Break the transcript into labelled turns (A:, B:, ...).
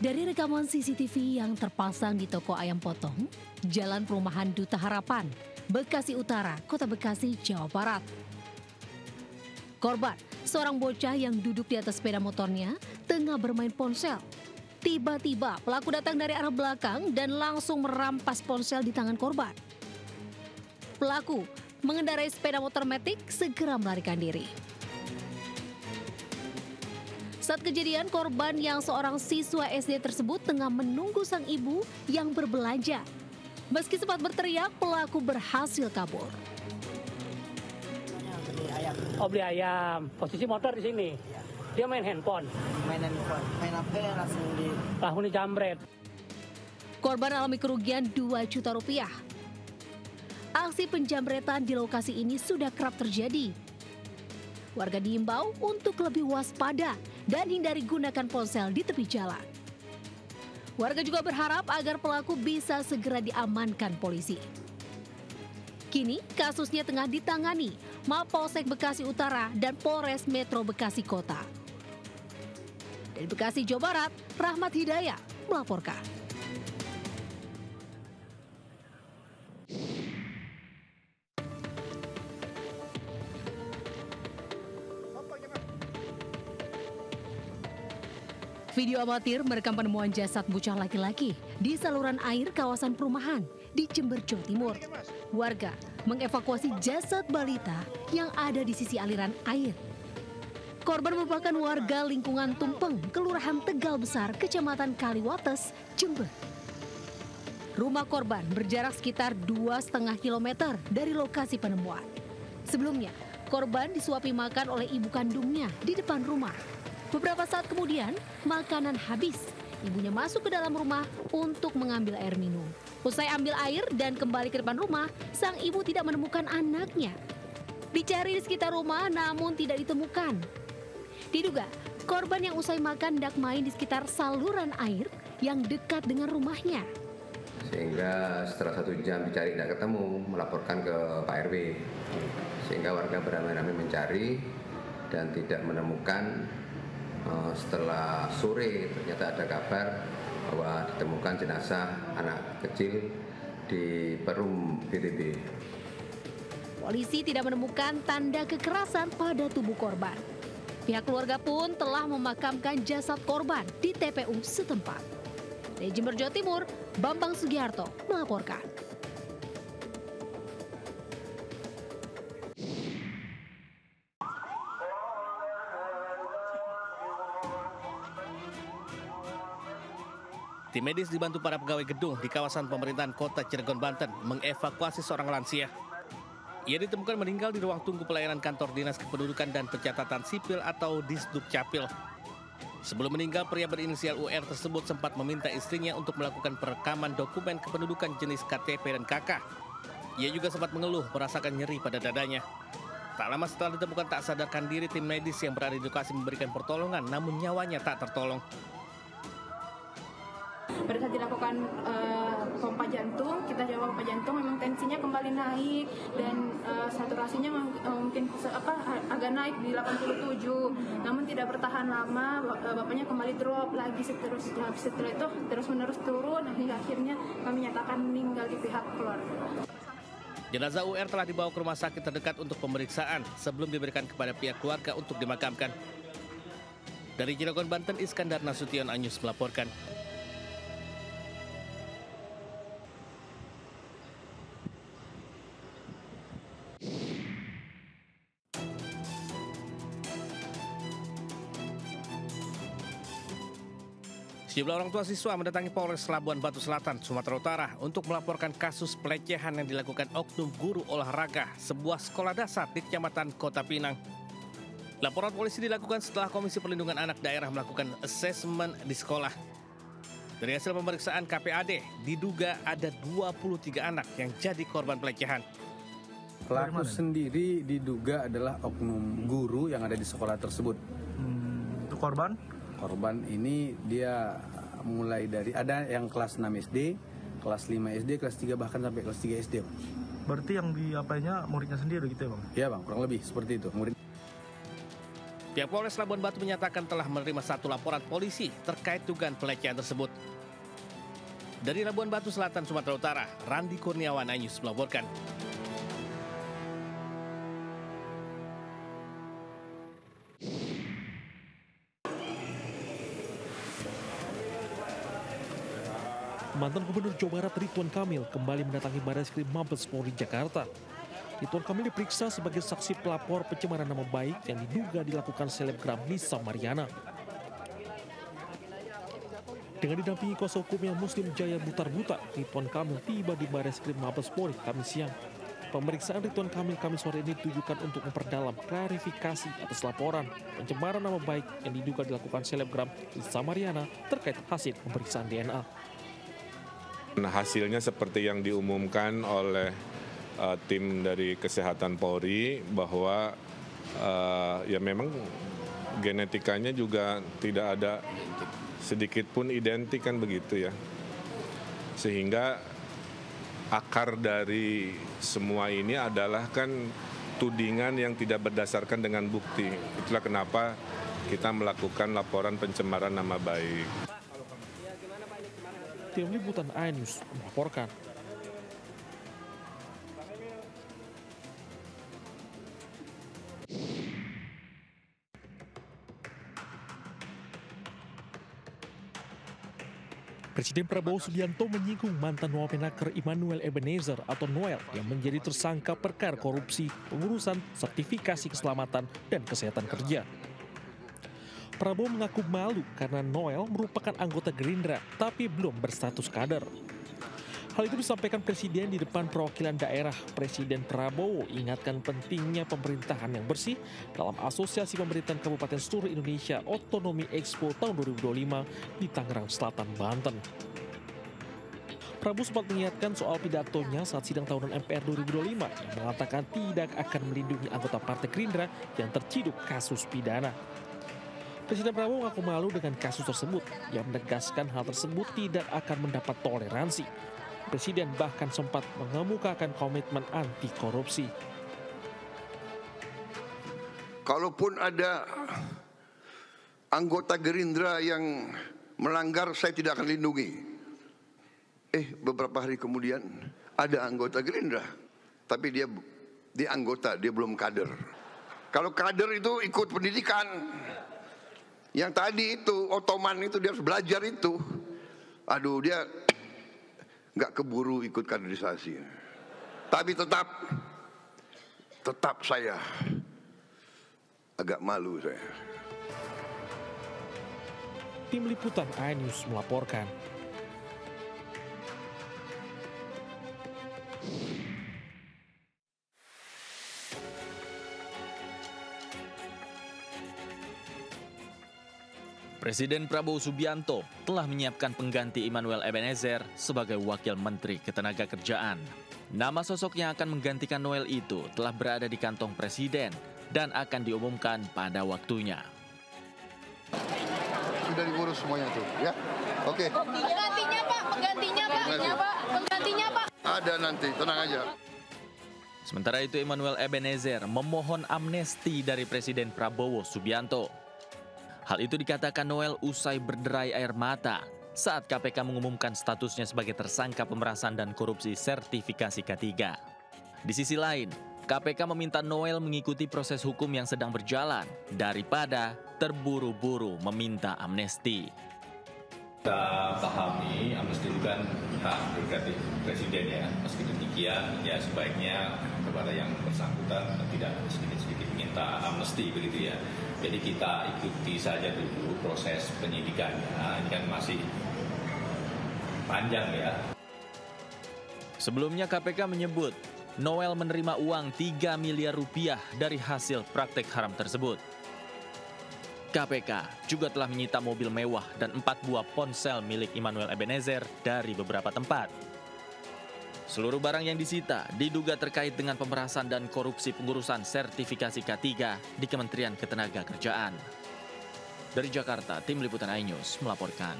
A: Dari rekaman CCTV yang terpasang di toko ayam potong, Jalan Perumahan Duta Harapan, Bekasi Utara, Kota Bekasi, Jawa Barat. Korban, seorang bocah yang duduk di atas sepeda motornya, tengah bermain ponsel. Tiba-tiba pelaku datang dari arah belakang dan langsung merampas ponsel di tangan korban. Pelaku mengendarai sepeda motor Matic segera melarikan diri. Saat kejadian, korban yang seorang siswa SD tersebut tengah menunggu sang ibu yang berbelanja. Meski sempat berteriak, pelaku berhasil kabur.
B: Beli ayam. Posisi motor di sini.
C: Ya.
B: Dia main handphone.
C: Main handphone. Main apa ya
B: langsung dijamret.
A: Korban alami kerugian 2 juta rupiah. Aksi penjamretan di lokasi ini sudah kerap terjadi. Warga diimbau untuk lebih waspada dan hindari gunakan ponsel di tepi jalan. Warga juga berharap agar pelaku bisa segera diamankan polisi. Kini kasusnya tengah ditangani Mapolsek Bekasi Utara dan Polres Metro Bekasi Kota. Dari Bekasi, Jawa Barat, Rahmat Hidayah melaporkan. Video amatir merekam penemuan jasad bocah laki-laki di saluran air kawasan perumahan di Jember, Jawa Timur. Warga mengevakuasi jasad balita yang ada di sisi aliran air. Korban merupakan warga lingkungan Tumpeng, Kelurahan Tegal Besar, Kecamatan Kaliwates, Jember. Rumah korban berjarak sekitar 2,5 km dari lokasi penemuan. Sebelumnya, korban disuapi makan oleh ibu kandungnya di depan rumah. Beberapa saat kemudian, makanan habis. Ibunya masuk ke dalam rumah untuk mengambil air minum. Usai ambil air dan kembali ke depan rumah, sang ibu tidak menemukan anaknya. Dicari di sekitar rumah namun tidak ditemukan. Diduga, korban yang usai makan hendak main di sekitar saluran air yang dekat dengan rumahnya.
D: Sehingga setelah 1 jam dicari tidak ketemu, melaporkan ke Pak RW. Sehingga warga beramai-ramai mencari dan tidak menemukan. Setelah sore ternyata ada kabar bahwa ditemukan jenazah anak kecil di Perum BTB.
A: Polisi tidak menemukan tanda kekerasan pada tubuh korban. Pihak keluarga pun telah memakamkan jasad korban di TPU setempat. Dari Jember, Jawa Timur, Bambang Sugiharto melaporkan.
E: Tim medis dibantu para pegawai gedung di kawasan pemerintahan kota Cilegon, Banten mengevakuasi seorang lansia. Ia ditemukan meninggal di ruang tunggu pelayanan kantor Dinas Kependudukan dan Pencatatan Sipil atau Disdukcapil. Sebelum meninggal, pria berinisial UR tersebut sempat meminta istrinya untuk melakukan perekaman dokumen kependudukan jenis KTP dan KK. Ia juga sempat mengeluh merasakan nyeri pada dadanya. Tak lama setelah ditemukan tak sadarkan diri, tim medis yang berada di lokasi memberikan pertolongan namun nyawanya tak tertolong.
F: Pada saat dilakukan pompa jantung, kita coba pompa jantung, memang tensinya kembali naik dan saturasinya mungkin agak naik di 87, namun tidak bertahan lama, bapaknya kembali drop lagi setelah itu terus-menerus turun hingga akhirnya kami nyatakan meninggal di pihak keluarga.
E: Jenazah UR telah dibawa ke rumah sakit terdekat untuk pemeriksaan sebelum diberikan kepada pihak keluarga untuk dimakamkan. Dari Cilegon, Banten, Iskandar Nasution Anyus melaporkan. Sejumlah orang tua siswa mendatangi Polres Labuan Batu Selatan, Sumatera Utara untuk melaporkan kasus pelecehan yang dilakukan oknum guru olahraga sebuah sekolah dasar di Kecamatan Kota Pinang. Laporan polisi dilakukan setelah Komisi Perlindungan Anak Daerah melakukan asesmen di sekolah. Dari hasil pemeriksaan KPAD, diduga ada 23 anak yang jadi korban pelecehan.
G: Pelaku sendiri diduga adalah oknum guru yang ada di sekolah tersebut.
H: Untuk korban?
G: Korban ini dia mulai dari ada yang kelas 6 SD, kelas 5 SD, kelas 3 bahkan sampai kelas 3 SD. Bang.
H: Berarti yang diapainya muridnya sendiri gitu ya Bang?
G: Iya Bang, kurang lebih seperti itu.
E: Pihak Polres Labuan Batu menyatakan telah menerima 1 laporan polisi terkait dugaan pelecehan tersebut. Dari Labuan Batu Selatan, Sumatera Utara, Randi Kurniawan, iNews melaporkan.
I: Mantan Gubernur Jawa Barat Ridwan Kamil kembali mendatangi Barreskrim Mabes Polri Jakarta. Ridwan Kamil diperiksa sebagai saksi pelapor pencemaran nama baik yang diduga dilakukan selebgram Nisa Mariana. Dengan didampingi kuasa hukumnya Muslim Jaya Butar-Butar, Ridwan Kamil tiba di Barreskrim Mabes Polri Kamis siang. Pemeriksaan Ridwan Kamil Kamis sore ini ditujukan untuk memperdalam klarifikasi atas laporan pencemaran nama baik yang diduga dilakukan selebgram Nisa Mariana terkait hasil pemeriksaan DNA.
J: Hasilnya seperti yang diumumkan oleh tim dari Kesehatan Polri bahwa ya memang genetikanya juga tidak ada sedikit pun identik kan begitu ya. Sehingga akar dari semua ini adalah kan tudingan yang tidak berdasarkan dengan bukti. Itulah kenapa kita melakukan laporan pencemaran nama baik.
I: Tim Liputan iNews melaporkan. Presiden Prabowo Subianto menyinggung mantan Wamenaker Immanuel Ebenezer atau Noel yang menjadi tersangka perkara korupsi, pengurusan sertifikasi keselamatan dan kesehatan kerja. Prabowo mengaku malu karena Noel merupakan anggota Gerindra tapi belum berstatus kader. Hal itu disampaikan Presiden di depan perwakilan daerah. Presiden Prabowo ingatkan pentingnya pemerintahan yang bersih dalam Asosiasi Pemerintahan Kabupaten seluruh Indonesia Otonomi Expo tahun 2025 di Tangerang Selatan, Banten. Prabowo sempat mengingatkan soal pidatonya saat sidang tahunan MPR 2025 yang mengatakan tidak akan melindungi anggota Partai Gerindra yang terciduk kasus pidana. Presiden Prabowo mengaku malu dengan kasus tersebut. Ia menegaskan hal tersebut tidak akan mendapat toleransi. Presiden bahkan sempat mengemukakan komitmen anti korupsi.
K: Kalaupun ada anggota Gerindra yang melanggar, saya tidak akan lindungi. Beberapa hari kemudian ada anggota Gerindra, tapi dia anggota, dia belum kader. Kalau kader itu ikut pendidikan. Yang tadi itu, Otoman itu dia harus belajar itu. Aduh, dia nggak keburu ikut kaderisasi. Tapi tetap saya agak malu saya.
I: Tim Liputan iNews melaporkan.
L: Presiden Prabowo Subianto telah menyiapkan pengganti Immanuel Ebenezer sebagai Wakil Menteri Ketenagakerjaan. Nama sosok yang akan menggantikan Noel itu telah berada di kantong Presiden dan akan diumumkan pada waktunya.
K: Sudah diurus semuanya tuh, ya? Oke.
F: Penggantinya Pak, penggantinya Pak.
K: Ada nanti, tenang aja.
L: Sementara itu Immanuel Ebenezer memohon amnesti dari Presiden Prabowo Subianto. Hal itu dikatakan Noel usai berderai air mata saat KPK mengumumkan statusnya sebagai tersangka pemerasan dan korupsi sertifikasi K3. Di sisi lain, KPK meminta Noel mengikuti proses hukum yang sedang berjalan daripada terburu-buru meminta amnesti.
M: Kita pahami amnesti itu kan hak prerogatif Presiden ya. Meski demikian ya sebaiknya kepada yang bersangkutan tidak sedikit-sedikit minta amnesti begitu ya. Jadi kita ikuti saja dulu proses penyidikannya, ini kan masih panjang ya.
L: Sebelumnya KPK menyebut Noel menerima uang 3 miliar rupiah dari hasil praktek haram tersebut. KPK juga telah menyita mobil mewah dan 4 buah ponsel milik Immanuel Ebenezer dari beberapa tempat. Seluruh barang yang disita diduga terkait dengan pemerasan dan korupsi pengurusan sertifikasi K3 di Kementerian Ketenagakerjaan. Dari Jakarta, Tim Liputan iNews melaporkan.